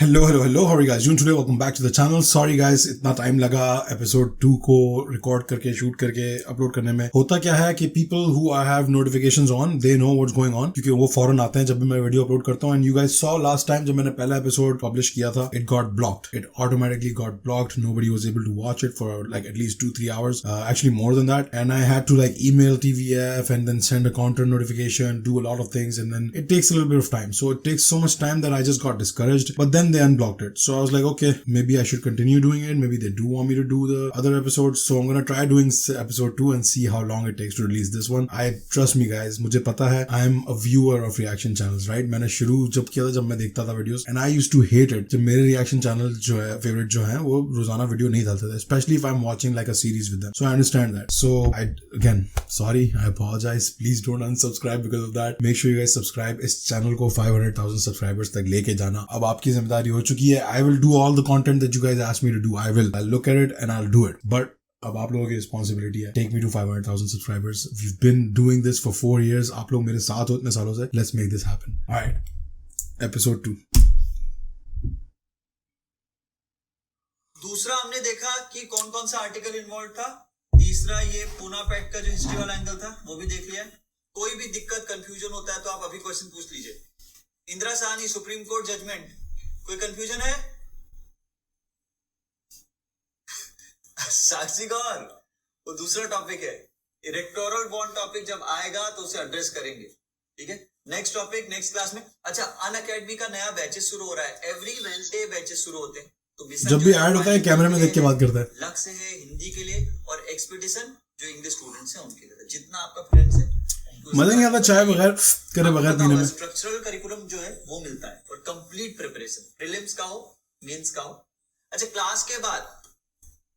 Hello, how are you guys doing today? Welcome back to the channel. Sorry guys, इतना time लगा episode 2 को record करके shoot करके upload करने में। होता क्या है कि people who I have notifications on, they know what's going on क्योंकि वो फौरन आते हैं जब भी मैं वीडियो अपलोड करता हूँ। And you guys saw last time जब मैंने पहला एपिसोड पब्लिश किया था, it got blocked. It automatically got blocked. Nobody was able to watch it for like at least 2-3 hours. Actually more than that. And I had to like email TVF and then send a counter notification, do a lot of things, and then it takes a little bit of time. So it takes so much time that I just got discouraged. But then they unblocked it. So I was like, okay, maybe I should continue doing it. Maybe they do want me to do the other episodes. So I'm gonna try doing episode 2 and see how long it takes to release this one. Trust me guys, मुझे पता है I am a viewer of reaction channels, right? मैंने शुरू जब किया था, जब मैं देखता था videos, and I used to hate it. जब मेरे reaction channel जो है favorite जो हैं वो रोजाना video नहीं डालते थे, especially if I'm watching like a series with them. So I understand that. So sorry, I apologize. Please don't unsubscribe because of that. Make sure you guys subscribe. इस channel को 500,000 subscribers तक लेके जाना अब आपकी जिम्मेदारी हो चुकी है. I will do all the content that you guys asked me to do. I'll look at it and I'll do it. But अब आप लोगों की रिस्पॉन्सिबिलिटी है. Take me to 500,000 subscribers. We've been doing this for 4 years. आप लोग मेरे साथ हो इतने सालों से. Let's make this happen. Alright. Episode 2. दूसरा हमने देखा कि कौन कौन सा आर्टिकल इन्वॉल्व था. तीसरा ये पूना पैक्ट का जो हिस्ट्री वाला एंगल था वो भी देख लिया. कोई भी दिक्कत कंफ्यूजन होता है तो आप अभी क्वेश्चन पूछ लीजिए. Indira Sahni Supreme Court judgment, कोई कंफ्यूजन है? साक्षी गौर, वो दूसरा टॉपिक है. इलेक्टोरल बॉन्ड टॉपिक जब आएगा तो उसे एड्रेस करेंगे. ठीक है, नेक्स्ट टॉपिक नेक्स्ट क्लास में. अच्छा, अनअकैडमी का नया बैचेस शुरू हो रहा है. एवरी वेडनेसडे बैचेस शुरू होते हैं. तो जब भी ऐड होता है कैमरे में देख के बात करता है. लक्ष्य है हिंदी के लिए और एक्सपीडिशन जो इंग्लिश स्टूडेंट्स हैं उनके लिए. जितना आपका फ्रेंड्स है मजा नहीं आता चाय बगैर करे बगैर पीने में. स्ट्रक्चरल करिकुलम जो है वो मिलता है और कंप्लीट प्रिपरेशन, प्रीलिम्स का हो मेंस का हो. अच्छा, क्लास के बाद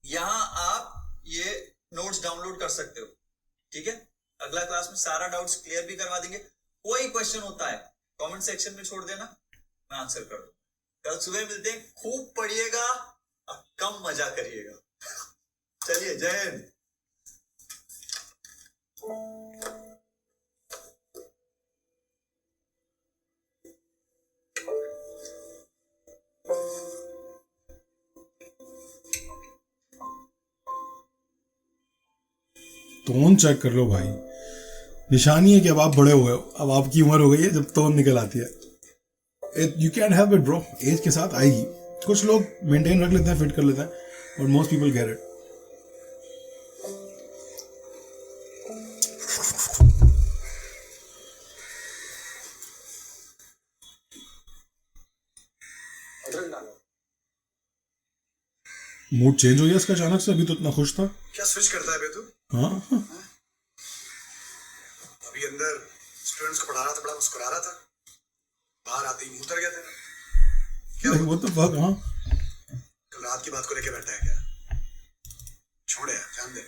यहां आप ये नोट्स डाउनलोड कर सकते हो. ठीक है, अगला क्लास में सारा डाउट्स क्लियर भी करवा देंगे. कोई क्वेश्चन होता है कमेंट सेक्शन में छोड़ देना, मैं आंसर कर दूं. कल सुबह मिलते हैं. खूब पढ़िएगा और कम मजा करिएगा. चलिए, जय हिंद. टोन चेक कर लो भाई. निशानी है कि अब आप बड़े हो गए हो. अब आपकी उम्र हो गई है जब टोन निकल आती है. You can have it bro. Age के साथ आएगी. कुछ लोग मेंटेन रख लेते हैं, फिट कर लेते हैं, but most people get it. Mood change हो गया इसका अचानक से. अभी तो इतना खुश था. क्या स्विच करता है बे तू? हाँ, अभी अंदर स्टूडेंट्स को पढ़ा रहा था, बड़ा मुस्कुरा रहा था. बाहर आते ही मुंह उतर गया तेरा. क्या वो तो फक. हाँ, कल रात की बात को लेके बैठा है क्या? छोड़े यार, जान दे.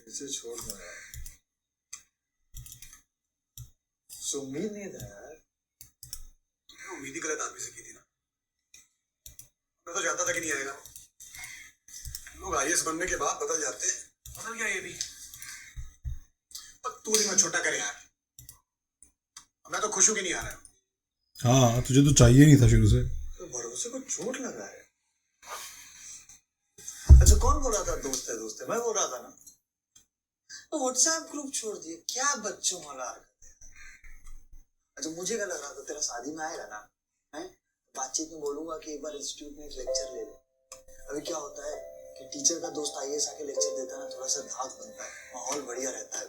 इसे छोड़ दो यार. उम्मीद नहीं था यार. तूने उम्मीद ही गलत आदमी से की थी ना. मैं तो जानता था कि नहीं आएगा. लोग आईएएस बनने के बाद बदल जाते हैं. बदल गया ये भी. तू ही मत छोटा करे यार. मैं तो खुश हूं कि नहीं आ रहा. हाँ, तुझे तो चाहिए नहीं था शुरू से. तो भरोसे को चोट लगा है. अच्छा, कौन बोल रहा था दोस्त है? मैं बोल रहा था ना. तो व्हाट्सएप ग्रुप छोड़ दिए. क्या बच्चों वाला हरकत है. अच्छा, मुझे क्या लग रहा था तेरा शादी में आएगा ना, है बातचीत में बोलूंगा कि एक बार इंस्टीट्यूट में एक लेक्चर ले ले. अभी क्या होता है कि टीचर का दोस्त आईएएस आके लेक्चर देता है ना, थोड़ा सा धाक बनता है, माहौल बढ़िया रहता है.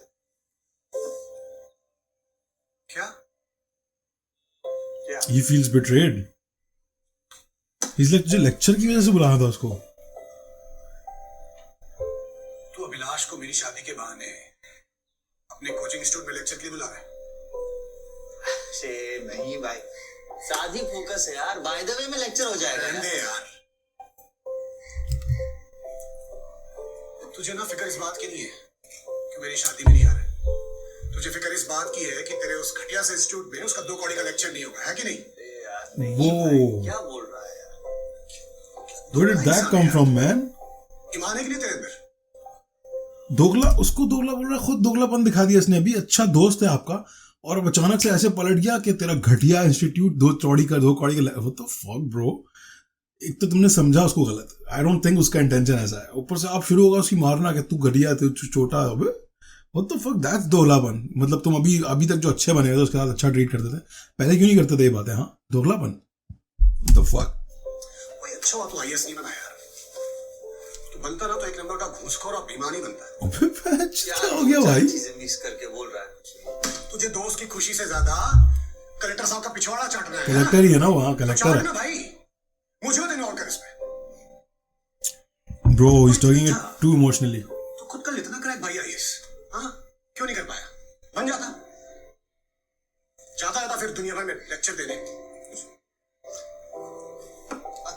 क्या? He feels betrayed. He's like, तुझे लेक्चर की वजह से बुलाया था उसको. तू अभिलाष को मेरी शादी के बहाने अपने कोचिंग इंस्टीट्यूट में लेक्चर के लिए बुला रहा है? नहीं भाई, शादी फोकस है यार. बाय द वे में लेक्चर हो जाएगा. रहने दे यार. तुझे ना फिक्र इस बात की नहीं है कि मेरी शादी में नहीं आ रहा है. तुझे फिक्र इस बात की है कि तेरे उस घटिया से इंस्टीट्यूट में उसका 2 कौड़ी का लेक्चर नहीं होगा, है कि नहीं? वो क्या बोल रहा है यार? Where did that come from, man? ईमान है कि नहीं तेरे अंदर? दोगला, उसको दोगला बोल रहा है. खुद दोगलापन दिखा दिया इसने अभी. अच्छा दोस्त है आपका, और अब अचानक से ऐसे पलट गया कि तेरा घटिया इंस्टीट्यूट 2 कौड़ी का व्हाट द फक ब्रो। एक तो तुमने समझा उसको गलत, आई डोंट थिंक उसका इंटेंशन ऐसा है, ऊपर से आप शुरू होगा उसकी मारना कि तू घटिया तू छोटा। अबे व्हाट द फक, दैट्स दोगलापन। मतलब तुम अभी तक जो अच्छे बने थे उसके साथ अच्छा ट्रीट करते थे, पहले क्यों नहीं करते थे ये बातें? हाँ, दोगलापन। The fuck. भाई अच्छा हुआ तू आईएएस नहीं बना यार, तू बनता ना तो एक नंबर का घूसखोर और बेईमान ही बनता है। अबे क्या हो गया भाई? चीजें मिक्स करके बोल रहा है। तुझे दोस्त की खुशी से ज्यादा कलेक्टर साहब का पिछवाड़ा चाटना है। कलेक्टर ही है ना वहाँ, कलेक्टर है ना भाई, मुझे इन्वॉल्व कर इसमें। Bro, he is talking it too emotionally. तो खुद का इतना क्रैक भाई आईएएस, हाँ क्यों नहीं कर पाया? बन जाता जाता फिर दुनिया भर में लेक्चर देने।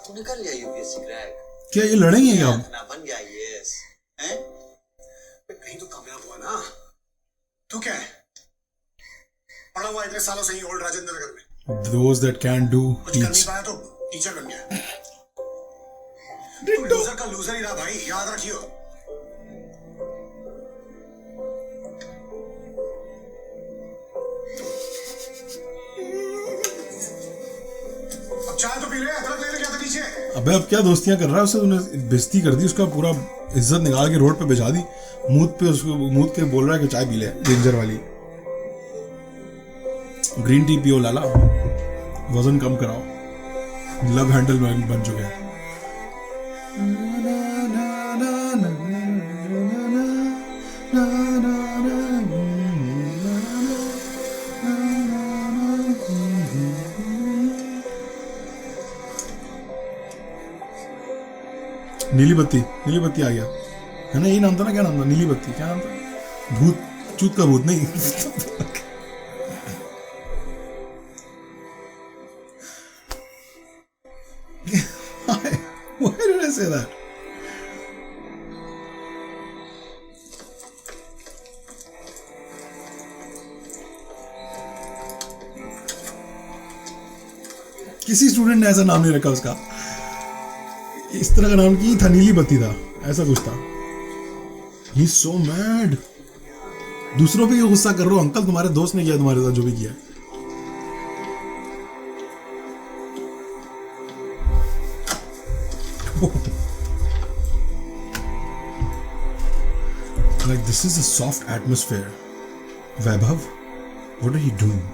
तूने कर लिया यूपीएससी क्रैक? क्या ये लड़ेंगे क्या? ना बन गया आईएएस हैं? कहीं तो कामयाब हुआ ना। तू क्या है, पढ़ा हुआ इतने सालों से ही ओल्ड राजेंद्र नगर में। Those that can do कुछ कर नहीं teach. पाया तो टीचर बन गया। तू लूजर का लूजर ही रहा भाई, याद रखियो। अब चाय तो पी ले, अदरक ले ले, क्या था नीचे? अबे अब क्या दोस्तियां कर रहा है उससे? तूने बेइज्जती कर दी, उसका पूरा इज्जत निकाल के रोड पे भिजा दी, मुंह के बोल रहा है कि चाय पी ले, डेंजर वाली। ग्रीन टी पियो लाला, वजन कम कराओ, लव हैंडल बन चुके हैं। नीली बत्ती आ गया है ना, यही नाम था ना? क्या नाम था? नीली बत्ती, क्या नाम था? भूत, चूत का भूत नहीं। Why did I say that? किसी स्टूडेंट ने ऐसा नाम नहीं रखा उसका, इस तरह का नाम की था, नीली बत्ती था, ऐसा कुछ था। He is so mad. दूसरों पे क्यों गुस्सा कर रहे हो अंकल? तुम्हारे दोस्त ने किया तुम्हारे साथ जो भी किया। Like this is a soft atmosphere. Vaibhav, what are you doing?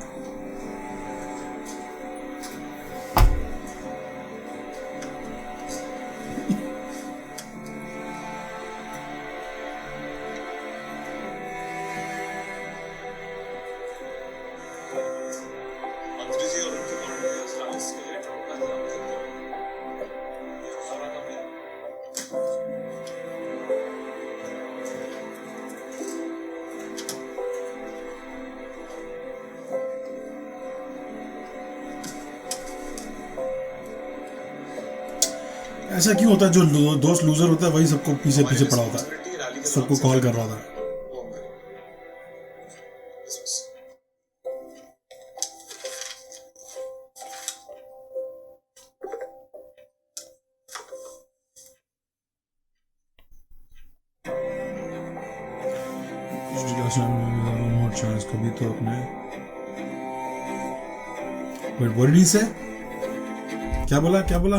मंत्री जी और उनके पॉलिटिकल के लिए सारा काम है। ऐसा क्यों होता है? जो दोस्त लूजर होता है वही सबको पीछे पीछे पड़ा होता है, सबको कॉल कर रहा होता है। कभी तो अपने what did he say? क्या बोला?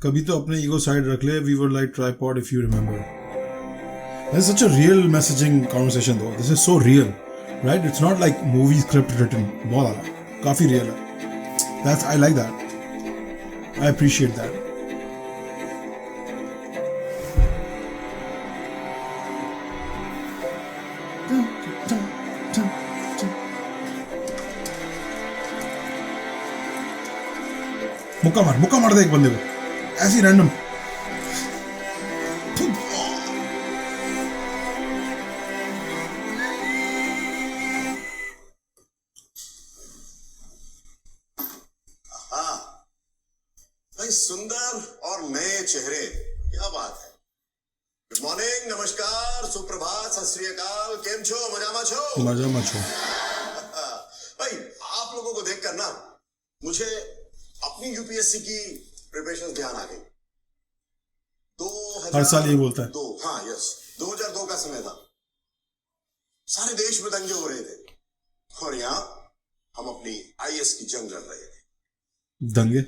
कभी तो अपने ईगो साइड रख ले, we were like tripod if you remember. This is such a real messaging conversation though. This is so real, right? It's not like movie script written. बहुत आला, काफी real है. That's, I like that. I appreciate that. मुक्का मार दे एक बंदे को ऐसी रैंडम। हाँ भाई, सुंदर और नए चेहरे, क्या बात है। गुड मॉर्निंग, नमस्कार, सुप्रभात, सत श्री अकाल, केम छो, मजामा छो। भाई आप लोगों को देखकर ना मुझे अपनी यूपीएससी की प्रिपरेशन ध्यान आ गई। हर साल ये बोलता है। 2002 का समय था, सारे देश में दंगे हो रहे थे, और यहाँ हम अपनी आईएएस की जंग लड़ रहे थे। दंगे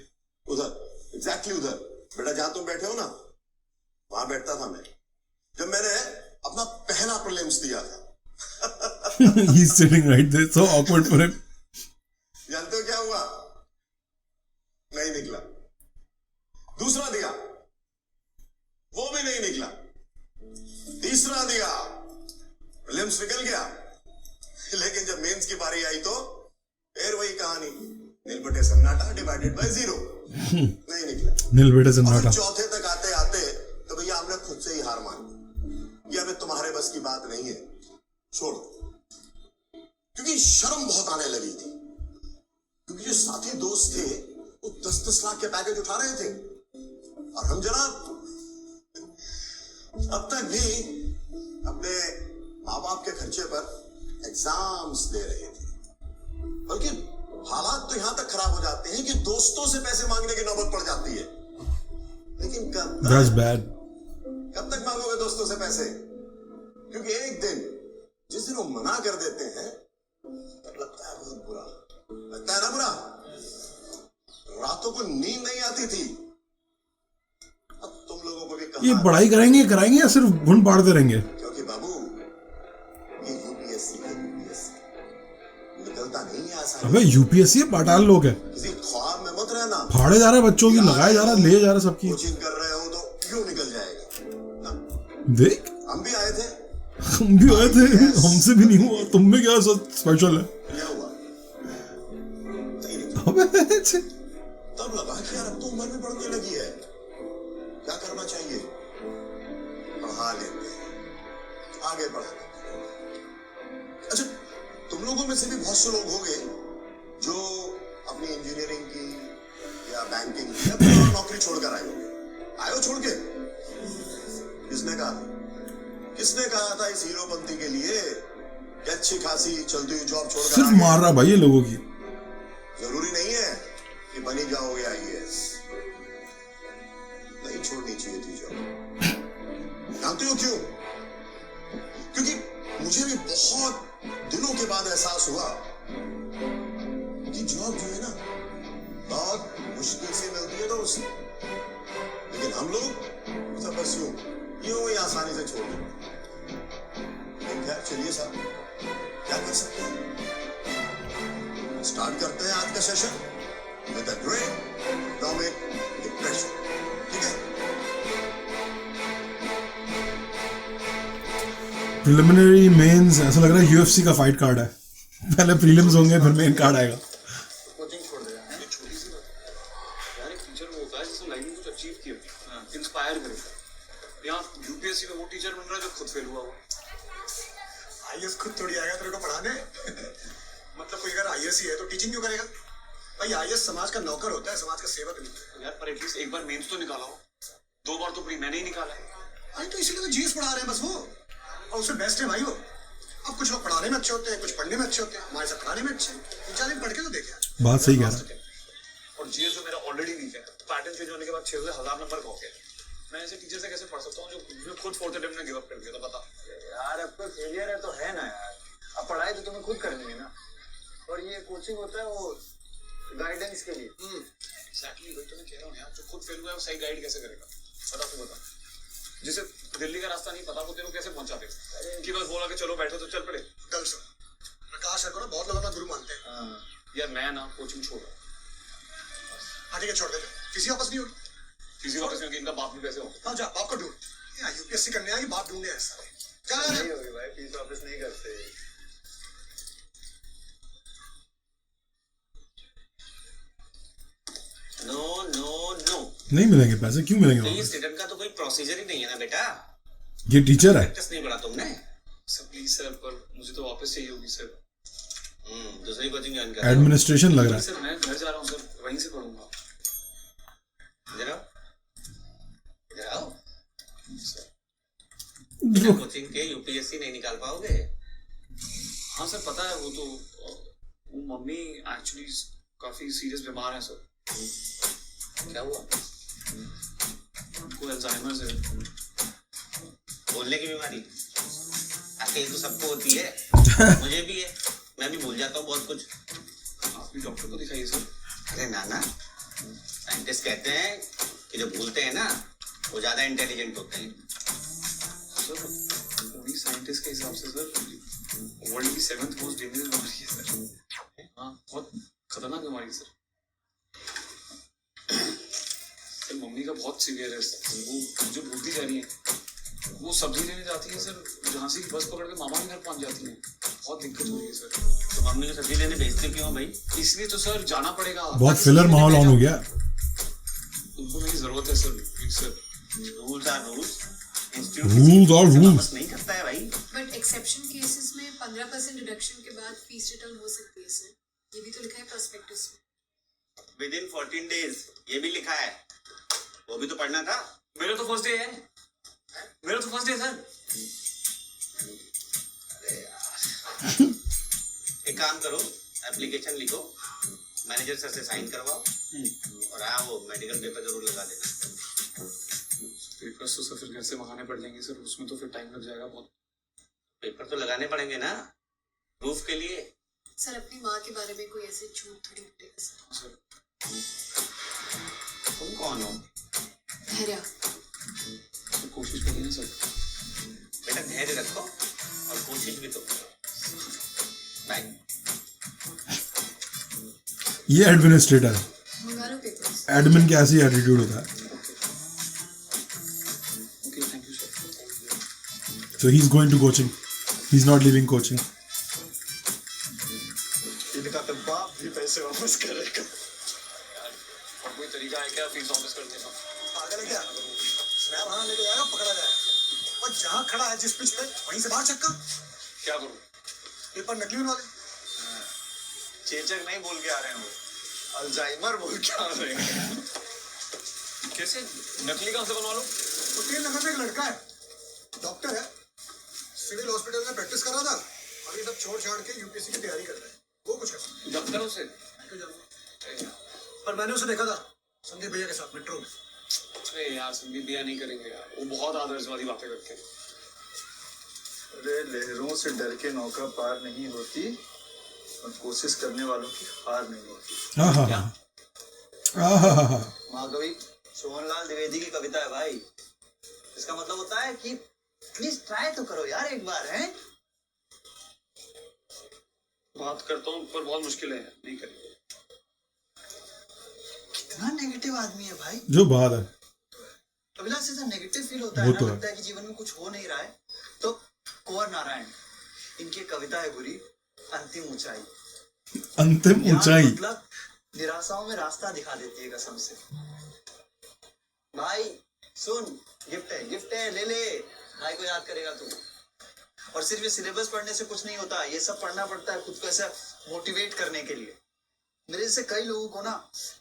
उधर, एग्जैक्टली उधर, बेटा जहां तुम बैठे हो ना, वहां बैठता था मैं जब मैंने अपना पहला प्रीलिम्स दिया था। He's sitting right there, so awkward for him. जानते हो क्या हुआ? नहीं निकला। दूसरा दिया, वो भी नहीं निकला। तीसरा दिया, प्रीलिम्स निकल गया। लेकिन जब मेंस की बारी आई तो फिर वही कहानी, नील बटे सन्नाटा डिवाइडेड बाय 0। नहीं निकला। नील बटे सन्नाटा। चौथे तक आते आते तो भैया हमने खुद से ही हार मान ली। ये अभी तुम्हारे बस की बात नहीं है, छोड़। क्योंकि शर्म बहुत आने लगी थी, क्योंकि जो साथी दोस्त थे वो 10-10 लाख के पैकेज उठा रहे थे और हम जनाब अब तक भी अपने माँ बाप के खर्चे पर एग्जाम्स दे रहे थे। बल्कि हालात तो यहां तक खराब हो जाते हैं कि दोस्तों से पैसे मांगने की नौबत पड़ जाती है। लेकिन कब तक मांगोगे दोस्तों से पैसे? क्योंकि एक दिन जिस दिन वो मना कर देते हैं तब लगता है बहुत बुरा, लगता है ना बुरा। रातों को नींद नहीं आती थी। अब तुम लोगों को भी ये पढ़ाई कराएंगे या सिर्फ भून पाड़ते रहेंगे? क्योंकि बाबू ये यूपीएससी है, यूपीएससी निकलता नहीं है आसानी। अबे यूपीएससी पाटाल लोग है, किसी ख्वाब में मत रहना। फाड़े जा रहे बच्चों की, लगाए जा रहा, ले जा रहा सबकी। कोचिंग कर रहे हो तो क्यों निकल जाएगा ना? देख हम भी आए थे, हमसे भी नहीं हुआ, तुम में क्या स्पेशल है? क्या हुआ? अबे तब लगा कि यार अब तो उम्र भी बढ़ने लगी है, क्या करना चाहिए? पढ़ा लेते हैं, आगे बढ़ा लेते हैं। अच्छा, तुम लोगों में से भी बहुत से लोग होंगे जो अपनी इंजीनियरिंग की या बैंकिंग की या कोई और नौकरी छोड़कर आए होंगे। आए हो छोड़ के? किसने कहा था इस हीरोपंती के लिए कि अच्छी खासी चलती हुई जॉब छोड़कर सिर्फ मार रहा भाई ये लोगों की। जरूरी नहीं है कि बनी जाओगे आईएएस, नहीं छोड़नी चाहिए थी जॉब। जानते हो क्यों? क्योंकि मुझे भी बहुत दिनों के बाद एहसास हुआ कि जॉब जो है ना बहुत मुश्किल से मिलती है दोस्त, लेकिन हम लोग सब बस यूं ही आसानी से छोड़ देते। चलिए साहब, क्या कर सकते हैं? स्टार्ट करते हैं आज का session with a great topic, depression. ठीक है? प्रिलिमिनरी मेंस ऐसा लग रहा है यूएफसी का फाइट कार्ड है, पहले प्रीलिम्स होंगे फिर मेन कार्ड आएगा। कोचिंग छोड़ देगा, ये छोटी सी बात यार। एक टीचर वो होता है जिसने लाइफ में कुछ अचीव किया, इंस्पायर करेगा। यहाँ यूपीएससी में वो टीचर बन रहा है जो खुद फेल हुआ हो। आईएएस खुद थोड़ी आएगा तेरे को पढ़ाने। मतलब कोई अगर आईएएस ही है तो टीचिंग क्यों करेगा? भाई आईएएस समाज का नौकर होता है, समाज का सेवक नहीं। यार पर एटलीस्ट एक बार मेंस तो निकाला हो, 2 बार तो प्री मैंने ही निकाला है। भाई तो इसीलिए तो जीएस पढ़ा रहे हैं बस वो, और उससे बेस्ट है भाई वो। अब कुछ लोग पढ़ाने में अच्छे होते हैं, कुछ पढ़ने में अच्छे होते हैं, हमारे साथ पढ़ाने में अच्छे। 4 दिन पढ़ के तो देखे। बात सही कह रहा है। और जीएस जो मेरा ऑलरेडी वीक है, पैटर्न चेंज होने के बाद 6 से 1000 नंबर का हो गया। मैं ऐसे टीचर से कैसे पढ़ सकता हूँ जो खुद 4th अटेम्प्ट में गिव अप कर दिया था? बता यार अब तो फेलियर है तो है ना यार, अब पढ़ाई तो तुम्हें खुद करनी है ना। और ये कोचिंग होता है वो गाइडेंस के लिए। एग्जैक्टली वही तो मैं कह रहा हूँ यार, जो खुद फेल हुआ है वो सही गाइड कैसे करेगा? बता जिसे दिल्ली का रास्ता नहीं पता वो तेरे को कैसे पहुंचा दे कि बस बोला कि चलो बैठो तो चल पड़े। कल सुन, प्रकाश सर को ना बहुत लोग अपना गुरु मानते हैं। यार मैं ना कोचिंग छोड़ रहा हूँ। हाँ ठीक है, छोड़ दे। किसी वापस नहीं होगी, किसी वापस नहीं होगी। इनका बाप भी पैसे होंगे। हाँ जा बाप को ढूंढ। यूपीएससी करने आएगी, बाप ढूंढने आए सारे। नहीं होगी भाई, फीस वापस नहीं करते। नो नो नो, नहीं मिलेंगे पैसे, क्यों मिलेंगे? फीस रिटर्न का तो कोई प्रोसीजर ही नहीं है ना बेटा। ये टीचर है, प्रैक्टिस नहीं पढ़ा तुमने। सर प्लीज सर, पर मुझे तो वापस चाहिए होगी सर। दूसरी कोचिंग ज्वाइन कर। एडमिनिस्ट्रेशन लग रहा है। सर मैं घर जा रहा हूँ सर, वहीं से पढ़ूंगा। इधर आओ, इधर आओ। कोचिंग के यूपीएससी नहीं निकाल पाओगे। हाँ सर पता है, वो तो वो मम्मी एक्चुअली काफी सीरियस बीमार है सर। क्या हुआ? उनको अल्जाइमर्स है। बोलने की बीमारी? अकेले तो सबको होती है, मुझे भी है। मैं भी भूल जाता हूँ बहुत कुछ। आप भी डॉक्टर को दिखाइए सर। अरे नाना, साइंटिस्ट कहते हैं कि जो भूलते हैं ना वो ज्यादा इंटेलिजेंट होते हैं। सर पूरी साइंटिस्ट के हिसाब से सर वर्ल्ड की 7th मोस्ट डेंजरस बीमारी है सर। हाँ, बहुत खतरनाक बीमारी है सर। सर मम्मी का बहुत सीवियर है, वो जो भूलती जा रही है, वो सब्जी लेने जाती है सर, जहाँ से बस पकड़ के मामा के घर पहुंच जाती है। बहुत दिक्कत हो रही है सर। तो मम्मी को सब्जी लेने भेजते क्यों भाई? इसलिए तो सर जाना पड़ेगा। बहुत फिलर माहौल ऑन हो गया। उनको मेरी जरूरत है sir, please sir. Rules are rules, Rules are rules. बस नहीं करता है भाई। बट एक्सेप्शन केसेस में 15% डिडक्शन के बाद फीस रिटर्न हो सकती है सर, ये भी तो लिखा है प्रोस्पेक्टस में। विद इन 14 डेज, ये भी लिखा है, वो भी तो पढ़ना था। मेरा तो फर्स्ट डे है, मेरा तो फर्स्ट डे सर। एक काम करो, एप्लीकेशन लिखो, मैनेजर सर से साइन करवाओ और हाँ वो मेडिकल पेपर जरूर लगा देना। पेपर्स तो सर फिर घर से मंगाने पड़ जाएंगे सर, उसमें तो फिर टाइम लग जाएगा बहुत। पेपर तो लगाने पड़ेंगे ना प्रूफ के लिए। सर अपनी माँ के बारे में कोई ऐसे झूठ थोड़ी बोलेगा सर। सर तुम कौन हो? धैर्य। तो कोशिश करिए ना सर। बेटा धैर्य रखो और कोशिश भी तो करो। बाय। ये एडमिनिस्ट्रेटर है, मंगा लो पेपर्स। एडमिन का ऐसी एटीट्यूड होता है। Okay thank you sir. So he's going to coaching. He's not leaving coaching. इनका तो बाप भी पैसे वापस करेगा। और कोई तरीका है क्या फीस वापस करने का? पागल है क्या? स्नैप वहां लेके जाएगा, पकड़ा जाएगा। और जहाँ खड़ा है जिस पिच पे, वहीं से बाहर छक्का। क्या करूं? पेपर नकली बनवा ले। चेचक नहीं बोल के आ रहे हैं वो, अल्जाइमर बोल के आ रहे हैं। कैसे नकली कहां से बनवा लूं? वो 3 नंबर में एक लड़का है, डॉक्टर है, सिविल हॉस्पिटल में प्रैक्टिस कर रहा था, अभी सब छोड़ छाड़ के यूपीएससी की तैयारी कर रहा है। वो कुछ है डॉक्टर उसे? पर मैंने उसे देखा था संदीप भैया के साथ मेट्रो में। अरे यार संदीप भैया नहीं करेंगे यार, वो बहुत आदर्शवादी बातें करते हैं। अरे लहरों से डर के नौका पार नहीं होती और कोशिश करने वालों की हार नहीं होती। महाकवि सोहनलाल द्विवेदी की कविता है भाई। इसका मतलब होता है कि प्लीज ट्राई तो करो यार एक बार, हैं? बात करता हूँ पर बहुत मुश्किल है, नहीं करेंगे। कितना नेगेटिव आदमी है भाई। जो बात है अभिलाष से नेगेटिव फील होता है वो ना, तो है। लगता है कि जीवन में कुछ हो नहीं रहा है, तो कुंवर नारायण इनकी कविता है बुरी, अंतिम ऊंचाई। अंतिम यहाँ ऊंचाई। मतलब निराशाओं में रास्ता दिखा देती है कसम से। भाई सुन, गिफ्ट है ले ले, भाई को याद करेगा तू। और सिर्फ ये सिलेबस पढ़ने से कुछ नहीं होता, ये सब पढ़ना पड़ता है खुद को ऐसा मोटिवेट करने के लिए। मेरे जैसे कई लोगों को ना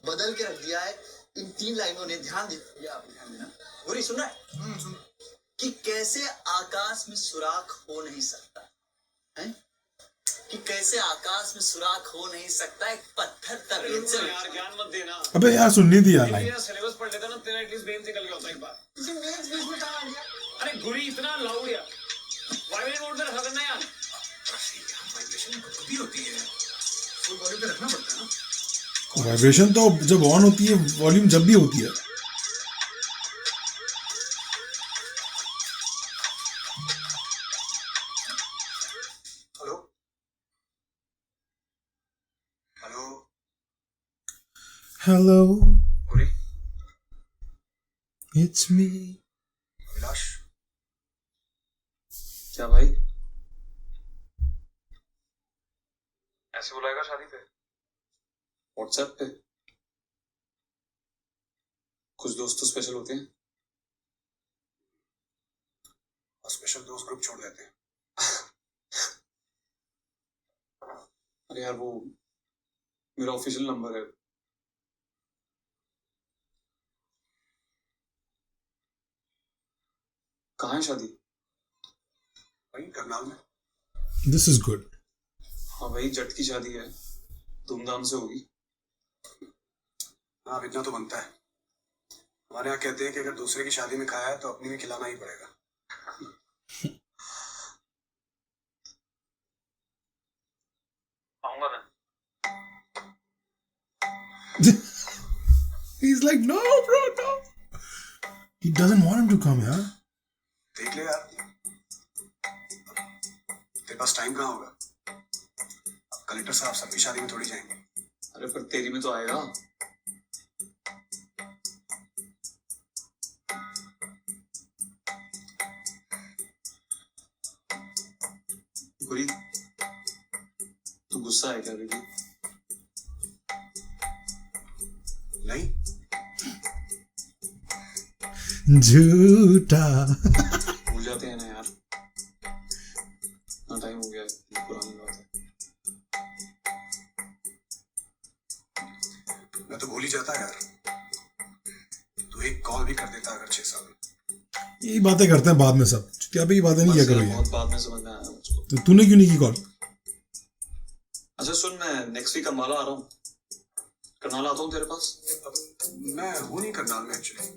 बदल के रख दिया है इन 3 लाइनों ने। ध्यान देना। बुरी सुन रहा है? सुन। कि कैसे आकाश में सुराख हो नहीं सकता है, कि कैसे आकाश में सुराख हो नहीं सकता एक पत्थर तबीयत से। यार ज्ञान मत देना। अबे यार सुननी थी यार लाइन। तेरा सिलेबस पढ़ लेता ना, तेरा एटलीस्ट ब्रेन निकल गया होता एक बार। तुझे मेंस बीच में कहाँ आ गया? अरे गुरी इतना लाउड यार, वाइब्रेट मोड पे रखा करना यार। वाइब्रेशन कभी होती है, फुल वॉल्यूम पे रखना पड़ता है ना। वाइब्रेशन तो जब ऑन होती है, वॉल्यूम जब भी होती है। हेलो हेलो हेलो बुरी, इट्स मी। अभिलाष क्या भाई ऐसे बुलाएगा शादी पे? व्हाट्सएप पे? कुछ दोस्त तो स्पेशल होते हैं। और स्पेशल दोस्त ग्रुप छोड़ देते हैं। अरे यार वो मेरा ऑफिशियल नंबर है। कहाँ है शादी? वही करनाल में। This is good. हाँ भाई जट की शादी है, धूमधाम से होगी। हाँ इतना तो बनता है। हमारे यहाँ कहते हैं कि अगर दूसरे की शादी में खाया है तो अपनी भी खिलाना ही पड़ेगा। He's like, no, bro, no. He doesn't want him to come, यार. देख ले यार, तेरे पास टाइम कहाँ होगा? अब कलेक्टर साहब सबकी शादी में थोड़ी जाएंगे. अरे पर तेरी में तो आएगा. गुरी, तू गुस्सा है क्या बेटी? नहीं, झूठा. भूल जाते हैं ना यार, ना टाइम हो गया है, पुरानी बात है. मैं तो भूल ही जाता यार. तू एक कॉल भी कर देता अगर 6 साल. यही बातें करते हैं बाद में सब. क्या भी बातें नहीं किया करो ये. बहुत बाद में समझ में आया मुझको. तो तूने क्यों नहीं की कॉल? अच्छा सुन, मैं नेक्स्ट वीक अम्बाला आ रहा हूँ. करनाल आता हूँ तेरे पास. मैं हूँ नहीं करनाल में एक्चुअली.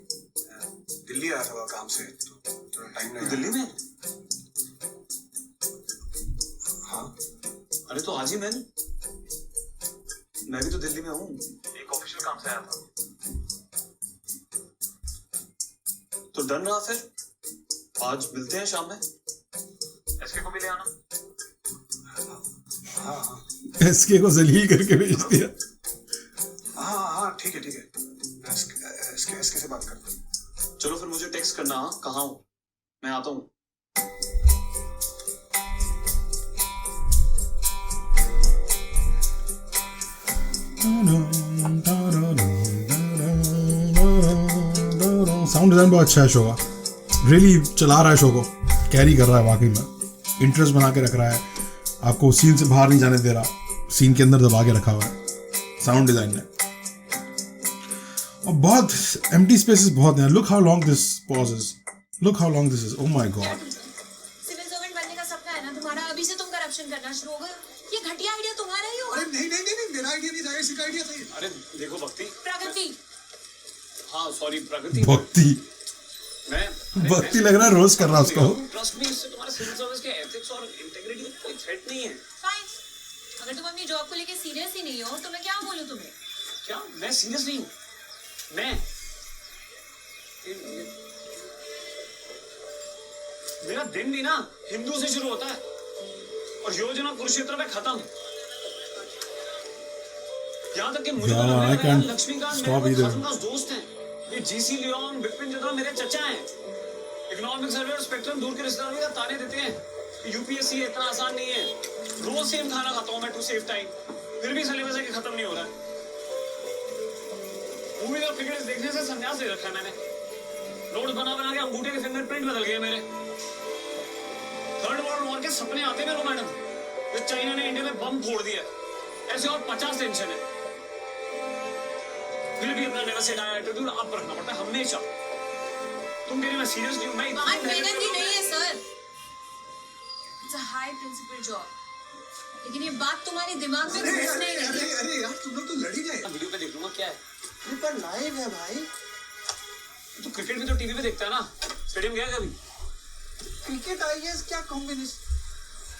दिल्ली आया था काम से, तो थोड़ा टाइम तू नहीं. दिल्ली में? हाँ, अरे तो आज ही मैं भी तो दिल्ली में हूँ. एक ऑफिशियल काम से आया था. तो डन रहा फिर. आज मिलते हैं शाम में. एसके को भी ले आना. हाँ, हाँ, एसके को जलील करके भेज दिया. हाँ, हाँ, ठीक है, ठीक है. एसके से बात करता हूँ. चलो फिर मुझे टेक्स्ट करना. हाँ, कहाँ हूँ मैं, आता हूँ. साउंड डिजाइन बहुत अच्छा है शो का. रियली चला रहा है शो को, कैरी कर रहा है वाकई में. इंटरेस्ट बना के रख रहा है, आपको सीन से बाहर नहीं जाने दे रहा, सीन के अंदर दबा के रखा हुआ है साउंड डिजाइन ने. और बहुत एम्प्टी स्पेसेस बहुत हैं. Look how long this pause is. Look how long this is. Oh my god. Civil servant बनने का सपना है ना तुम्हारा, अभी से तुम करप्शन करना शुरू हो गए. ये घटिया आइडिया तुम्हारा ही होगा. अरे नहीं, नहीं, नहीं, मेरा आइडिया नहीं था, इसका आइडिया था ये. अरे देखो भक्ति. प्रगति. हाँ सॉरी प्रगति. भक्ति मैं भक्ति लग रहा है रोज कर रहा है उसको. ट्रस्ट मी, इससे तुम्हारे सिविल सर्विस के एथिक्स और इंटीग्रिटी को कोई थ्रेट नहीं है. फाइन. अगर तुम अपनी जॉब को लेके सीरियस ही नहीं हो तो मैं क्या बोलूं तुम्हें. क्या मैं सीरियस नहीं हूँ? मैं मेरा दिन भी ना हिंदू से शुरू होता है और योजना कुरुक्षेत्र में खत्म. यहाँ तक कि मुझे Yeah, तो I can't लक्ष्मीकांत stop मेरे either. खास दोस्त हैं. ये जीसी लियोन विपिन जदरा मेरे चचा हैं. इकोनॉमिक सर्वे और स्पेक्ट्रम दूर के रिश्तेदारों का ताने देते हैं कि यूपीएससी इतना आसान नहीं है. रोज सेम खाना खाता हूँ मैं टू सेव टाइम, फिर भी सिलेबस है कि खत्म नहीं हो रहा है. मूवीज और क्रिकेट देखने से संन्यास ले रखा है मैंने. नोट्स बना बना के अंगूठे के फिंगरप्रिंट बदल गए मेरे. थर्ड वर्ल्ड वॉर के सपने आते मेरे मैडम. जो चाइना ने इंडिया में बम फोड़ दिया, ऐसे और 50 टेंशन है. फिर भी अपना never said I attitude up रखना पड़ता है हमेशा. तुम कह रही मैं सीरियस नहीं हूं. मैं बहुत मेहनत की नहीं है sir. It's a high principle job. लेकिन ये बात तुम्हारे दिमाग में घुस नहीं रही. अरे यार, तुम लोग तो लड़ ही गए. वीडियो पे देख लूंगा क्या है. पर लाइव है भाई. तू क्रिकेट भी तो टीवी पे देखता है ना. स्टेडियम गया कभी? क्रिकेट आईएएस क्या कॉम्बिनेशन.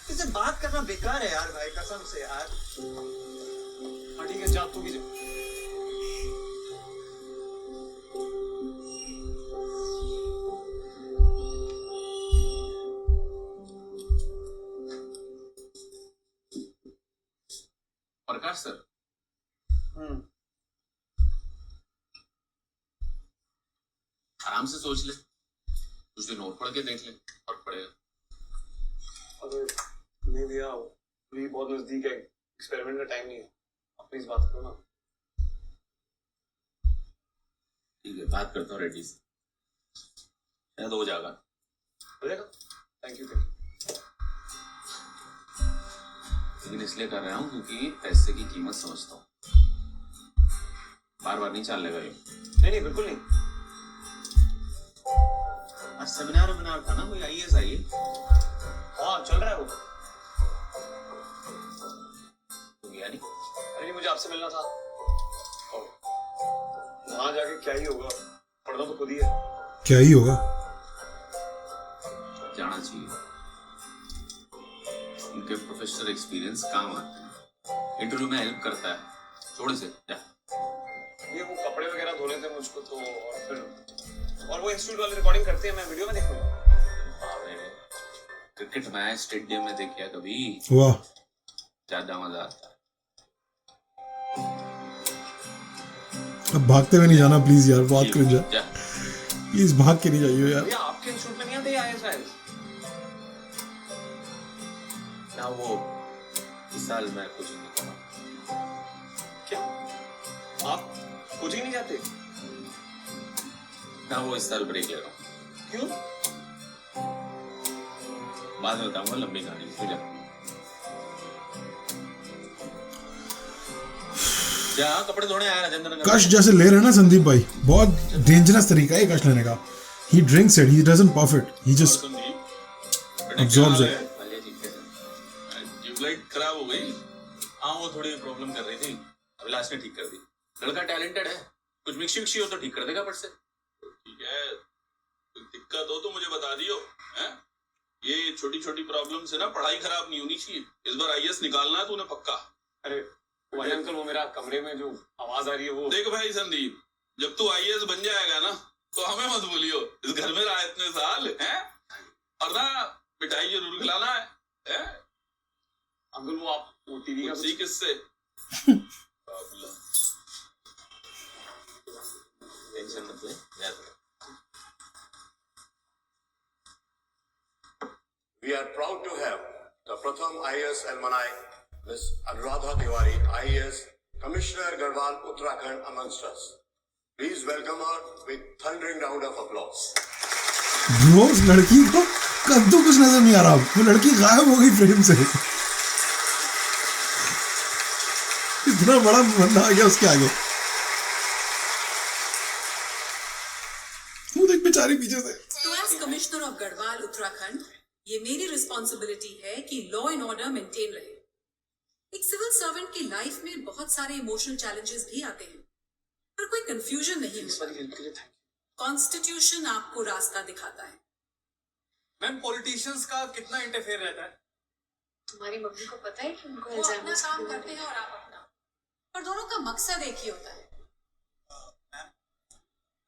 इससे बात करना बेकार है यार भाई, कसम से यार. हाँ ठीक है, जा तू भी जा. प्रकाश सर, आराम से सोच ले, कुछ दिन और पढ़ के देख ले, फर्क पड़ेगा. अरे नहीं भैया, अभी बहुत नजदीक है, एक्सपेरिमेंट का टाइम नहीं है. आप प्लीज बात करो ना. ठीक है, बात करता हूँ रेड्डी से, शायद हो जाएगा. हो जाएगा. Thank you. लेकिन इसलिए कर रहा हूँ क्योंकि पैसे की कीमत समझता हूँ. बार बार नहीं चलने लगा ये. नहीं बिल्कुल नहीं. आज सेमिनार वेमिनार था ना, कोई आईएएस आई है? हाँ चल रहा है वो. तो गया नहीं? अरे नहीं, मुझे आपसे मिलना था. और वहां जाके क्या ही होगा, पढ़ना तो खुद ही है. क्या ही होगा? जाना चाहिए. उनके प्रोफेशनल एक्सपीरियंस काम आते हैं, इंटरव्यू में हेल्प करता है. छोड़ से जा. ये वो कपड़े वगैरह धोने थे मुझको तो, और वो इंस्टीट्यूट वाले रिकॉर्डिंग करते हैं, मैं वीडियो में देखूंगा। क्रिकेट मैच स्टेडियम में देखिए कभी, वाह ज्यादा मजा आता है। अब भागते हुए नहीं जाना प्लीज यार, बहुत क्रिंज है, जा। प्लीज भाग के नहीं जाइए यार। भैया आपके इंस्टीट्यूट में नहीं आते आए शायद? ना वो इस साल मैं कुछ नहीं कर रहा। क्या आप कोचिंग नहीं जाते? ना वो इस साल ब्रेक ले रहा हूँ। क्यों? बाद में बताऊंगा, लंबी कहानी। फिर जा कपड़े धोने आया राजेंद्र नगर। कश जैसे ले रहे हैं ना संदीप भाई, बहुत डेंजरस तरीका है कश लेने का। He drinks it, he doesn't puff it, he just absorbs it. Tubelight खराब हो गई। हाँ वो थोड़ी प्रॉब्लम कर रही थी, अभिलाष ने ठीक कर दी। लड़का टैलेंटेड है, कुछ मिक्सी विक्सी हो तो ठीक कर देगा फट से। ठीक है, दिक्कत हो तो मुझे बता दियो। हैं? ये छोटी छोटी प्रॉब्लम से ना पढ़ाई खराब नहीं होनी चाहिए। इस बार आईएएस निकालना है तूने पक्का। अरे भाई अंकल, वो मेरा कमरे में जो आवाज आ रही है वो। देख भाई संदीप, जब तू आईएएस बन जाएगा ना तो हमें मत भूलियो। इस घर में रहा इतने साल हैं, और ना मिठाई जरूर खिलाना है? अंकल वो आप वो टीवी का सी किससे? टेंशन मत ले, याद रख। We are proud to have the Pratham IAS alumni, Ms. Anuradha Tiwari, IAS, Commissioner Garhwal, Uttarakhand amongst us. Please welcome her with thundering round of applause. Bro उस लड़की को कद्दू कुछ नजर नहीं आ रहा, वो लड़की गायब हो गई फ्रेम से। इतना बड़ा बंदा आ गया उसके आगे, वो देख बेचारी पीछे से। तो as commissioner of Garhwal Uttarakhand, ये मेरी रिस्पॉन्सिबिलिटी है कि लॉ एंड ऑर्डर मेंटेन रहे। एक सिविल सर्वेंट की लाइफ में बहुत सारे इमोशनल चैलेंजेस भी आते हैं, पर कोई कंफ्यूजन नहीं है। कॉन्स्टिट्यूशन आपको रास्ता दिखाता है। मैम पॉलिटिशियंस का कितना इंटरफेयर रहता है? तुम्हारी मम्मी को पता है कि उनको वो अपना Alzheimer's काम की करते हैं और आप अपना, पर दोनों का मकसद एक ही होता है।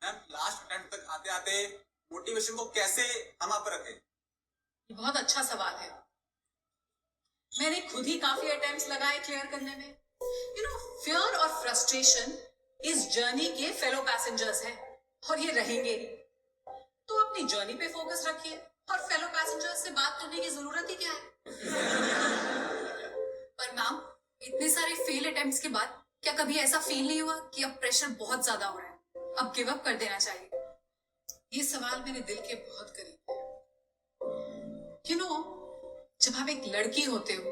मैम लास्ट अटेम्प्ट तक आते आते मोटिवेशन को कैसे हम आप रखें? ये बहुत अच्छा सवाल है। मैंने खुद ही काफी अटेम्प्ट्स लगाए क्लियर करने में। फियर और फ्रस्ट्रेशन इस जर्नी के फेलो पैसेंजर्स हैं और ये रहेंगे। तो अपनी जर्नी पे फोकस रखिए और फेलो पैसेंजर्स से बात करने की जरूरत ही क्या है। पर मैम, इतने सारे फेल अटेम्प्ट्स के बाद क्या कभी ऐसा फील नहीं हुआ कि अब प्रेशर बहुत ज्यादा हो रहा है, अब गिव अप कर देना चाहिए? ये सवाल मेरे दिल के बहुत करीब है। जब आप एक लड़की होते हो,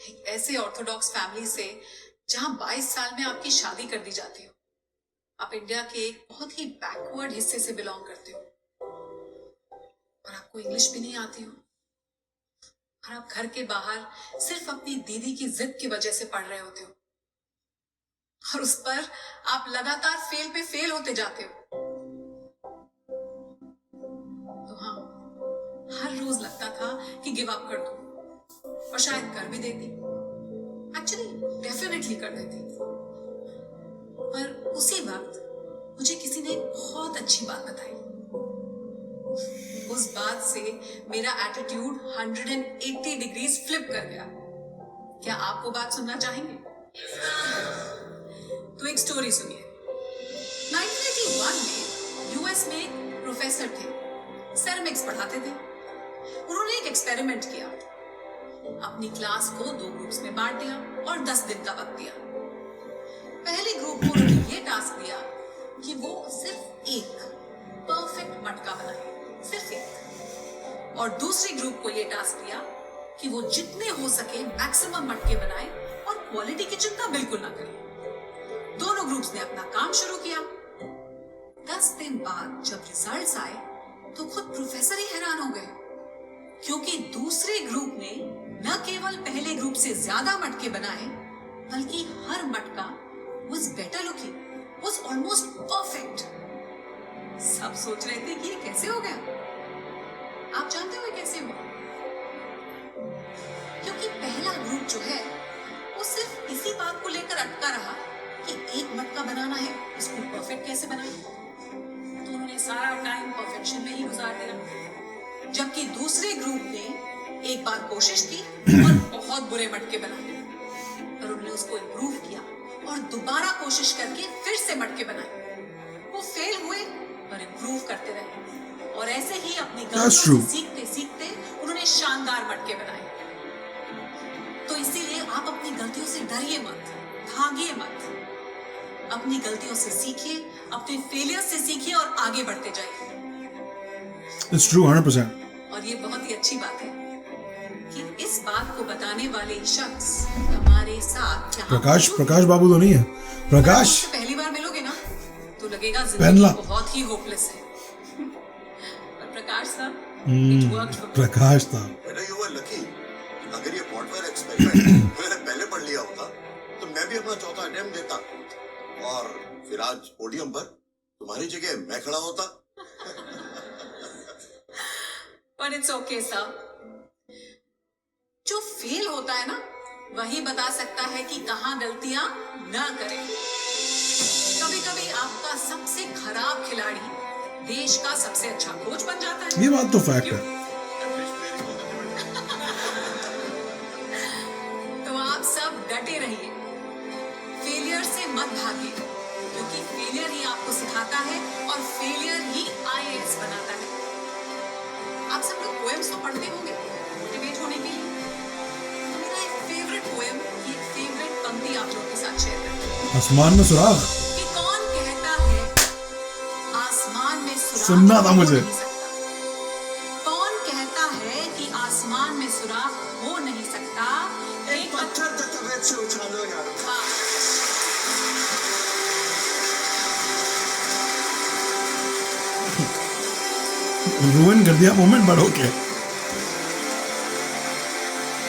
एक ऐसे ऑर्थोडॉक्स फैमिली से जहां 22 साल में आपकी शादी कर दी जाती हो, आप इंडिया के एक बहुत ही बैकवर्ड हिस्से से बिलोंग करते हो और आपको इंग्लिश भी नहीं आती हो, और आप घर के बाहर सिर्फ अपनी दीदी की जिद की वजह से पढ़ रहे होते हो, और उस पर आप लगातार फेल पे फेल होते जाते हो। तो हाँ, हर रोज लगता था कि गिव अप कर दूं, और शायद कर भी देती, एक्चुअली डेफिनेटली कर देती। पर उसी वक्त मुझे किसी ने एक बहुत अच्छी बात बताई। उस बात से मेरा एटीट्यूड 180 डिग्रीज फ्लिप कर गया। क्या आपको बात सुनना चाहेंगे? तो एक स्टोरी सुनिए। 1981 में यूएस में एक प्रोफेसर थे, सेरेमिक्स पढ़ाते थे। उन्होंने एक एक्सपेरिमेंट किया, अपनी क्लास को 2 ग्रुप्स में बांट दिया और 10 दिन का वक्त दिया। पहले ग्रुप को उन्होंने ये टास्क दिया कि वो सिर्फ एक परफेक्ट मटका बनाए, सिर्फ एक, और दूसरे ग्रुप को ये टास्क दिया कि वो जितने हो सके मैक्सिमम मटके बनाए और क्वालिटी की चिंता बिल्कुल ना करें। दोनों ग्रुप्स ने अपना काम शुरू किया। 10 दिन बाद जब रिजल्ट्स आए तो खुद प्रोफेसर ही हैरान हो गए, क्योंकि दूसरे ग्रुप ने न केवल पहले ग्रुप से ज्यादा मटके बनाए, बल्कि हर मटका was better looking, was almost perfect। सब सोच रहे थे कि ये कैसे हो गया। आप जानते हो ये कैसे हुआ? क्योंकि पहला ग्रुप जो है वो सिर्फ इसी बात को लेकर अटका रहा कि एक मटका बनाना है, इसको परफेक्ट कैसे बनाएं? तो उन्होंने सारा टाइम परफेक्शन में ही गुजार दिया, जबकि दूसरे ग्रुप ने एक बार कोशिश की और बहुत बुरे मटके बनाए, और उन्होंने उसको इम्प्रूव किया और दोबारा कोशिश करके फिर से मटके बनाए। वो फेल हुए और इम्प्रूव करते रहे, और ऐसे ही अपनी गलतियों से सीखते सीखते उन्होंने शानदार मटके बनाए। तो इसीलिए आप अपनी गलतियों से डरिए मत, भागिए मत, अपनी गलतियों से सीखिए, अपने फेलियर से सीखिए और आगे बढ़ते जाइए। It's true, 100%. और ये बहुत ही अच्छी बात है कि इस बात को बताने वाले शख्स हमारे साथ यहाँ प्रकाश बाबू तो नहीं है? प्रकाश पहली बार मिलोगे ना तो लगेगा पहला जिंदगी बहुत ही होपलेस है, पर प्रकाश साहब, it worked for me. प्रकाश था। बेटा यू वर लकी। अगर ये पॉटवेयर एक्सपेरिमेंट मैंने पहले पढ़ लिया होता तो मैं भी अपना चौथा अटेम्प्ट देता, और फिर आज पोडियम पर तुम्हारी जगह मैं खड़ा होता। But it's okay साहब, जो फेल होता है ना वही बता सकता है कि कहाँ गलतियां न करें। कभी कभी आपका सबसे खराब खिलाड़ी देश का सबसे अच्छा कोच बन जाता है। ये बात तो फैक्ट है। तो आप सब डटे रहिए, फेलियर से मत भागिए, क्योंकि फेलियर ही आपको सिखाता है और फेलियर ही IAS बनाता है। आप सब लोग पोएम्स तो पढ़ते होंगे मोटिवेट होने के लिए। तो मेरा एक फेवरेट पोएम की एक फेवरेट पंक्ति आप लोगों के साथ शेयर करती हूँ आसमान में सुराग। कि कौन कहता है आसमान में सुराग सुनना था मुझे। हो नहीं सकता? कौन कहता है कि आसमान में सुराग हो नहीं सकता? एक पत्थर तक से उछालो यार। हाँ। रुइन कर दिया मोमेंट, बट ओके।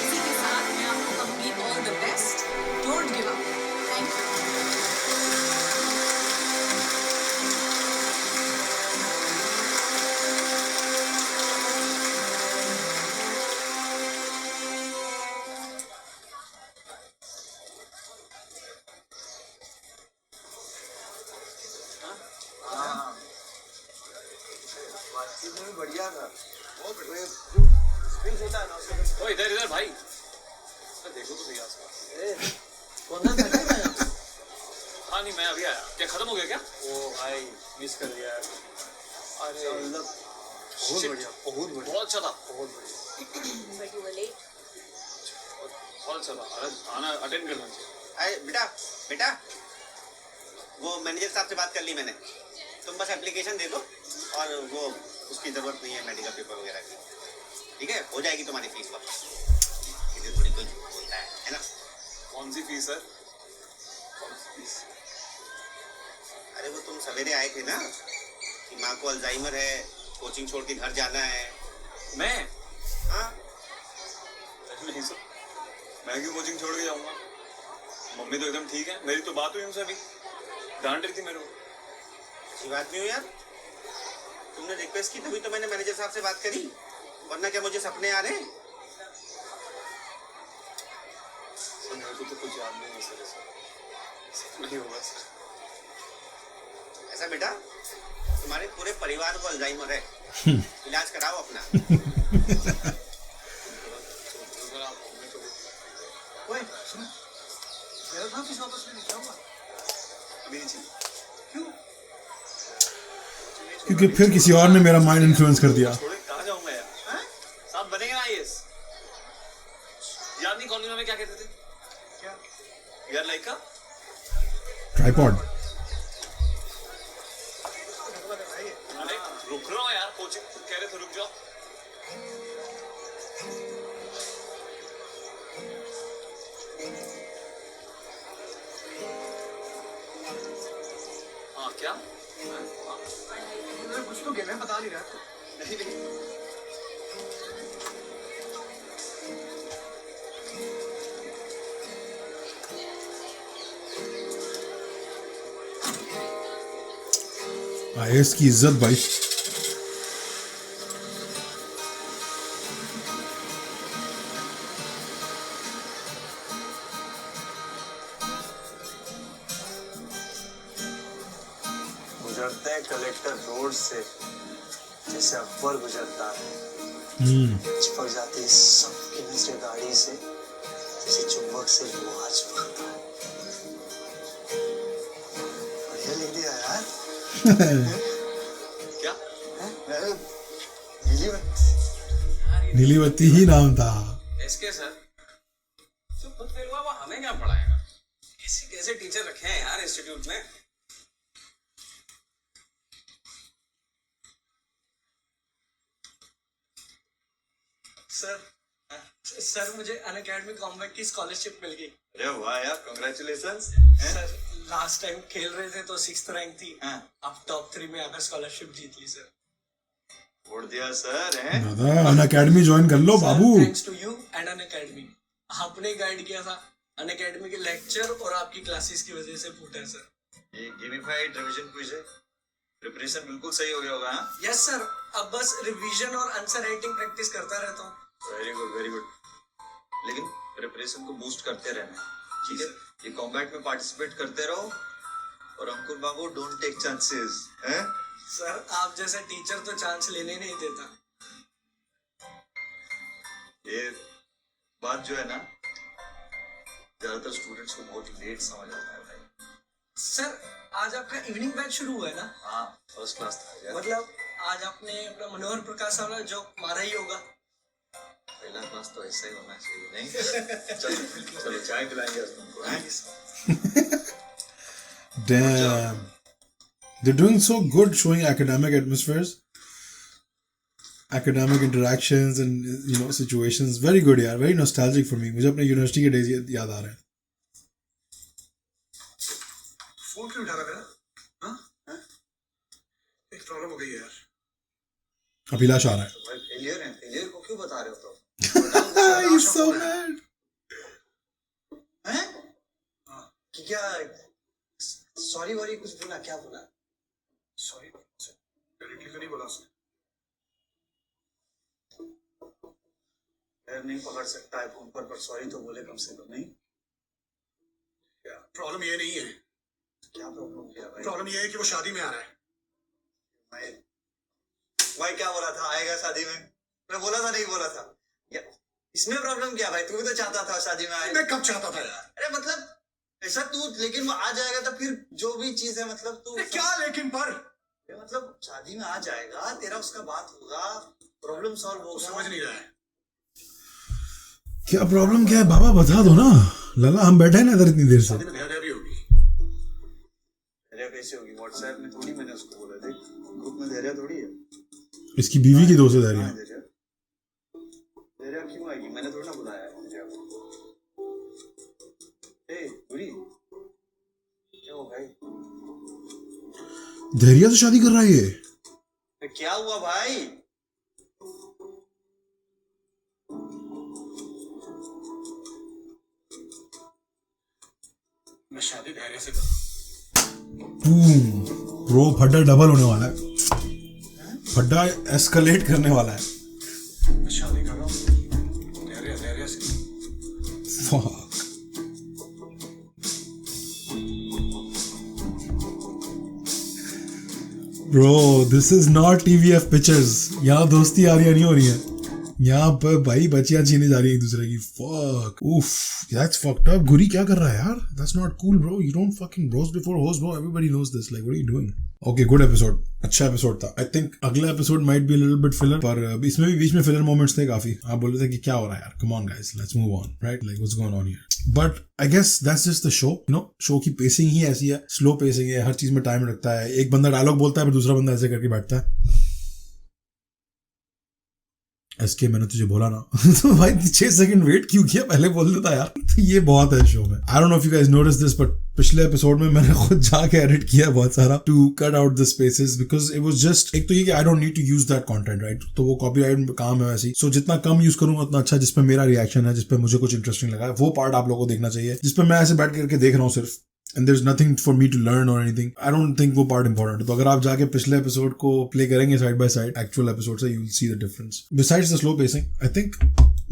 इसी के साथ मैं आपको कहूंगी all the best, don't give up. Thank you. बातचीत में भी बढ़िया था। ओ इधर इधर भाई, देखो तो सही आसपास। कौन सा था? हाँ नहीं, मैं अभी आया। क्या खत्म हो गया क्या? ओ भाई मिस कर दिया यार। अरे मतलब बहुत बढ़िया, बहुत बढ़िया, बहुत अच्छा था, बहुत बढ़िया। But you were late. बहुत अच्छा था। अरे आना, अटेंड करना चाहिए। अरे बेटा बेटा, वो मैनेजर साहब से बात कर ली मैंने, तुम बस एप्लीकेशन दे दो, और वो उसकी जरूरत नहीं है मेडिकल पेपर वगैरह की, ठीक है? हो जाएगी तुम्हारी फीस वापस। इधर थोड़ी कोई बोलता है ना? कौन सी फीस है? अरे वो तुम सवेरे आए थे ना कि माँ को अल्जाइमर है, कोचिंग छोड़ के घर जाना है। मैं? हाँ नहीं सर, मैं क्यों कोचिंग छोड़ के जाऊंगा? मम्मी तो एकदम ठीक है। मेरी तो बात हुई उनसे अभी, डांट रही थी मेरे को। अच्छी बात नहीं हुई यार, तुमने रिक्वेस्ट की तभी तो मैंने मैनेजर साहब से बात करी, वरना क्या मुझे सपने आ रहे हैं? सर मेरे को तो कुछ याद नहीं है सर, नहीं होगा सर। ऐसा बेटा, तुम्हारे पूरे परिवार को अल्जाइमर है, इलाज कराओ अपना। ओए सुनो, मेरा था फीस वापस लेने क्या हुआ? अभी नहीं चाहिए। क्यों? क्योंकि फिर किसी और ने मेरा माइंड इन्फ्लुएंस कर दिया। छोड़े कहाँ जाऊंगा यार? साहब बनेंगे ना IAS? याद नहीं कॉलेज में क्या कहते थे? क्या? यार लाइक का ट्राइपॉड। अरे रुक रहा हूँ यार, कोचिंग कह रहे थे रुक जाओ। हाँ क्या? हाँ? कुछ तो गेम है, बता नहीं रहा। नहीं नहीं, IAS की इज्जत भाई। गुजरते हैं कलेक्टर रोड से जैसे अकबर गुजरता है, चिपक जाती है सबकी नजरें गाड़ी से जैसे चुंबक से लोहा चिपकता है। बढ़िया लिख दिया यार। क्या नीली बत्ती ही नाम था। इसके सर जो खुद फेल हुआ वो हमें क्या पढ़ाएगा? ऐसे कैसे टीचर रखे हैं यार इंस्टीट्यूट में? सर मुझे अनअकैडमी कॉम्बैट की स्कॉलरशिप मिल गई। अरे वाह यार, कांग्रेचुलेशंस। सर लास्ट टाइम खेल रहे थे तो 6th रैंक थी, हाँ। अब टॉप 3 में आकर स्कॉलरशिप जीत ली सर। वोट दिया सर है। दादा अनअकैडमी ज्वाइन कर लो बाबू। Thanks to you and Unacademy. आपने गाइड किया था, अनअकैडमी के लेक्चर और आपकी क्लासेस की वजह से फूटा है सर। ये गेमिफाइड रिवीजन क्विज है, प्रिपरेशन बिल्कुल सही हो गया होगा। हाँ यस सर, अब बस रिवीजन और आंसर राइटिंग प्रैक्टिस करता रहता हूँ। Very good very good. लेकिन प्रिपरेशन को बूस्ट करते रहना, ठीक है? ये कॉम्बैट में पार्टिसिपेट करते रहो और अंकुर बाबू डोंट टेक चांसेस हैं। सर आप जैसा टीचर तो चांस लेने नहीं देता। ये बात जो है ना, ज्यादातर स्टूडेंट्स को बहुत लेट समझ आता है भाई। सर आज आपका इवनिंग बैच शुरू हुआ है ना? हाँ फर्स्ट क्लास था यार। मतलब आज आपने अपना मनोहर प्रकाश वाला जो मारा ही होगा। पहला क्लास तो ऐसा ही होना चाहिए नहीं? चलो चलो चाय पिलाएंगे आज तुमको हैं? Damn. They're doing so good showing academic atmospheres, academic interactions and situations. Very good यार, very nostalgic for me. मुझे अपने यूनिवर्सिटी के डेज याद आ रहे हैं। फोन क्यों उठा रहा मेरा? हाँ? एक प्रॉब्लम हो गई है यार। अभिलाष आ रहा है। भाई फेलियर है, फेलियर को क्यों बता रहे हो तो? He's so mad. हैं? क्या सॉरी वॉरी कुछ बोला? क्या बोला? सॉरी डायरेक्टली तो नहीं बोला उसने। पैर नहीं पकड़ सकता है फोन पर सॉरी तो बोले कम से कम नहीं? क्या प्रॉब्लम ये नहीं है। क्या प्रॉब्लम किया भाई? प्रॉब्लम ये है कि वो शादी में आ रहा है। भाई क्या बोला था आएगा शादी में? मैं बोला था नहीं बोला था? इसमें प्रॉब्लम क्या भाई? तू भी तो चाहता था शादी में आए। मैं कब चाहता था यार? अरे मतलब ऐसा तू, लेकिन वो आ जाएगा तो फिर जो भी चीज है मतलब तू क्या लेकिन पर मतलब शादी में आ जाएगा, तेरा उसका बात होगा, प्रॉब्लम सॉल्व होगा। समझ नहीं रहा है क्या प्रॉब्लम क्या है बाबा, बता दो ना। लला हम बैठे हैं ना इधर इतनी देर से। शादी में धैर्य भी होगी। धैर्य कैसे होगी? व्हाट्सएप में थोड़ी मैंने उसको बोला, देख ग्रुप में धैर्य थोड़ी है। इसकी बीवी की दोस्त है धैर्य। धैर्य क्यों आएगी? मैंने थोड़ा ना बुलाया है धैर्य को। बुरी क्या हो भाई? धैर्य से शादी कर रहा है ये। क्या हुआ भाई? मैं शादी धैर्य से कर। ब्रो फड्डा डबल होने वाला है, फड्डा एस्केलेट करने वाला है। मैं शादी कर रहा हूँ धैर्य से। Fuck. Bro, this is not TVF pictures. यहाँ दोस्ती यारियां नहीं हो रही है, यहाँ पर भाई बच्चियां छीने जा रही है एक दूसरे की। Fuck. Oof. That's fucked up. गुरी क्या कर रहा है यार? That's not cool, bro. You don't fucking bros before hoes, bro. Everybody knows this. Like, what are you doing? Okay, good episode. अच्छा episode था. I think अगला episode might be a little bit filler, पर इसमें भी बीच में filler moments थे काफी। आप बोल रहे थे कि क्या हो रहा है यार? Come on guys, let's move on, right? Like what's going on here? But I guess that's just the show. You know, show की pacing ही ऐसी है, slow pacing है, हर चीज में टाइम लगता है। एक बंदा डायलॉग बोलता है फिर दूसरा बंदा ऐसे करके बैठता है। एसके मैंने तुझे बोला ना तो भाई 6 सेकंड वेट क्यों किया? पहले बोल देता यार। तो ये बहुत है शो में। I don't know if you guys notice this, but पिछले एपिसोड में मैंने खुद जाके एडिट किया बहुत सारा to cut out the spaces, because it was just, एक तो ये कि I don't need to use that content, right? तो वो कॉपीराइट काम है वैसे ही। सो जितना कम यूज करूंगा उतना अच्छा, जिसपे मेरा रिएक्शन है, जिसपे मुझे कुछ इंटरेस्टिंग लगा है, वो पार्ट आप लोगों को देखना चाहिए। जिसपे मैं ऐसे बैठ करके देख रहा हूँ सिर्फ, and there's nothing for me to learn or anything, I don't think वो part important है. तो अगर आप जाके पिछले episode को play करेंगे side by side actual episode से, you'll see the difference. Besides the slow pacing, I think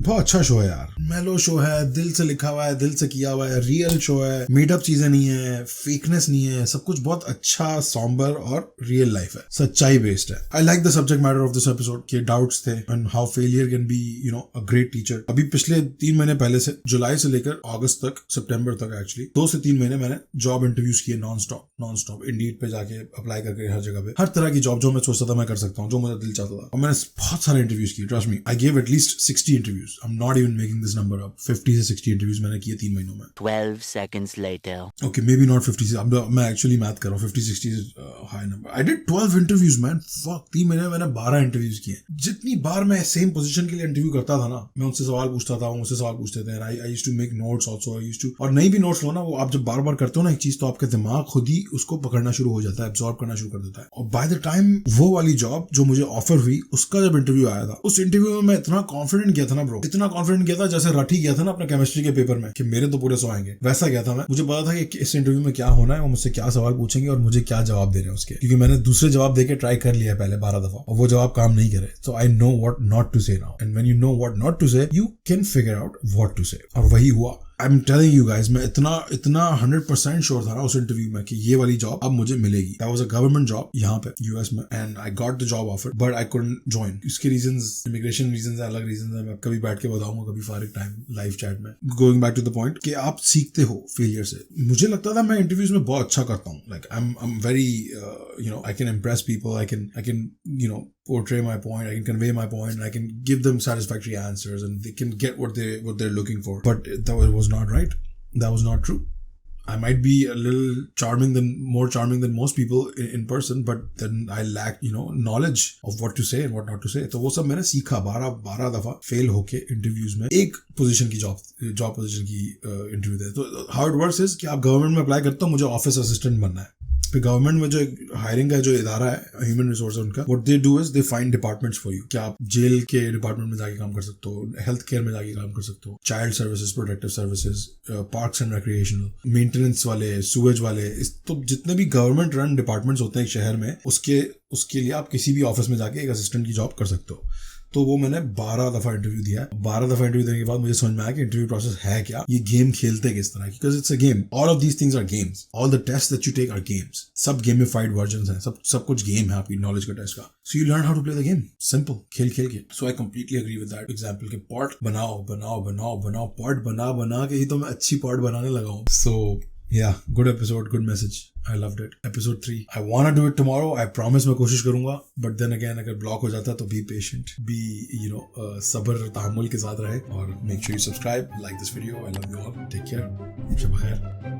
बहुत अच्छा शो है यार. मेलो शो है, दिल से लिखा हुआ है, दिल से किया हुआ है, रियल शो है, मेड अप चीजें नहीं है, फेकनेस नहीं है, सब कुछ बहुत अच्छा, सॉम्बर और रियल लाइफ है, सच्चाई बेस्ड है. I like the subject matter of this episode के डाउट्स थे and how failure can be a great teacher. अभी पिछले 3 महीने पहले से, जुलाई से लेकर अगस्त तक, सितंबर तक एक्चुअली 2 से 3 महीने मैंने जॉब इंटरव्यूज किए नॉन स्टॉप इंडीड पे जाके अप्लाई करके हर जगह पे, हर तरह की जॉब जो मैं सोचता था मैं कर सकता हूँ, जो मुझे दिल चाहता था, और मैंने बहुत सारे इंटरव्यूज किए. Trust me, I give at least 60 interviews. I'm not even making this number up. 50 से 60 इंटरव्यूज मैंने किए 3 महीनों में. 12 seconds later. Okay, maybe not 50. अब मैं एक्चुअली मैथ कर रहा हूँ. 50-60 is high number. I did 12 interviews, man. Fuck, 3 महीने में मैंने 12 इंटरव्यूज किए. जितनी बार मैं सेम पोजीशन के लिए इंटरव्यू करता था ना, मैं उनसे सवाल पूछता था, मुझसे सवाल पूछते थे. I used to make notes also. I used to, और नहीं भी नोट्स लो ना, वो आप जब बार बार करते हो ना एक चीज, तो आपका दिमाग खुद ही उसको पकड़ना शुरू हो जाता है, एब्जॉर्ब करना शुरू कर देता है. और बाय द टाइम वो वाली जॉब जो मुझे ऑफर हुई, उसका जब इंटरव्यू आया था, उस इंटरव्यू में मैं इतना कॉन्फिडेंट किया था ना ब्रो, इतना कॉन्फिडेंट किया था जैसे रटी गया था ना अपने केमिस्ट्री के पेपर में कि मेरे तो पूरे 100 आएंगे. वैसा गया था मैं. मुझे पता था कि इस इंटरव्यू में क्या होना है, वो मुझसे क्या सवाल पूछेंगे और मुझे क्या जवाब दे रहे हैं उसके, क्योंकि मैंने दूसरे जवाब देके ट्राई कर लिया पहले 12 दफा और वो जवाब काम नहीं करे. So I know what not to say now, and when you know what not to say, you can figure out what to say. और वही हुआ. I'm telling you guys, मैं इतना 100% श्योर था ना उस इंटरव्यू में कि ये वाली जॉब अब मुझे मिलेगी. That was a government job यहाँ पे यूएस में, and I got the job offer, but I couldn't join. इसके reasons, immigration reasons है, अलग reasons है, मैं कभी बैठ के बताऊंगा कभी फारिग टाइम लाइव चैट में. Going back to the point कि आप सीखते हो फेलियर से. मुझे लगता था मैं इंटरव्यूज में बहुत अच्छा करता हूँ. Like I'm very I can impress people. I can portray my point. I can convey my point. And I can give them satisfactory answers, and they can get what they're looking for. But that was not right. That was not true. I might be a little more charming than most people in person, but then I lack, knowledge of what to say and what not to say. तो वो सब मैंने सीखा 12 दफा fail होके interviews में, एक position की जॉब पोजीशन की इंटरव्यू दे. तो हाउ इट वर्क्स इज कि आप गवर्नमेंट में अप्लाई करते हो, मुझे ऑफिस असिस्टेंट बनना है. फिर गवर्नमेंट में जो हायरिंग का जो इदारा है, ह्यूमन रिसोर्स है उनका, what they do is they find departments for you. क्या आप जेल के डिपार्टमेंट में जाके काम कर सकते हो, हेल्थ केयर में जाके काम कर सकते हो, child services, protective services, parks and recreational, maintenance वाले, सुवेज वाले, तो जितने भी गवर्नमेंट रन डिपार्टमेंट्स होते हैं एक शहर में, उसके लिए आप किसी भी ऑफिस में जाके एक असिस्टेंट की जॉब कर सकते हो. तो वो मैंने 12 दफा इंटरव्यू दिया. 12 दफा इंटरव्यू देने के बाद मुझे समझ में आया कि इंटरव्यू प्रोसेस है क्या, ये गेम खेलते हैं किस तरह, because it's a game. All of these things are games. All the test that you take are games. सब गेमिफाइड वर्जन्स हैं, सब कुछ गेम है आपकी नॉलेज का टेस्ट का. So you learn how to play the game simple, खेल के. So I completely agree with that example के पॉट बनाओ, पॉट बना के ही तो मैं अच्छी पॉट बनाने लगा हूँ. सो yeah, good episode, good message. I loved it. Episode 3. I want to do it tomorrow. I promise मैं कोशिश करूंगा. But then again, अगर ब्लॉक हो जाता तो be patient. Be, सब्र तहम्मुल के साथ रहे. और make sure you subscribe, like this video. I love you all. Take care. शब खैर.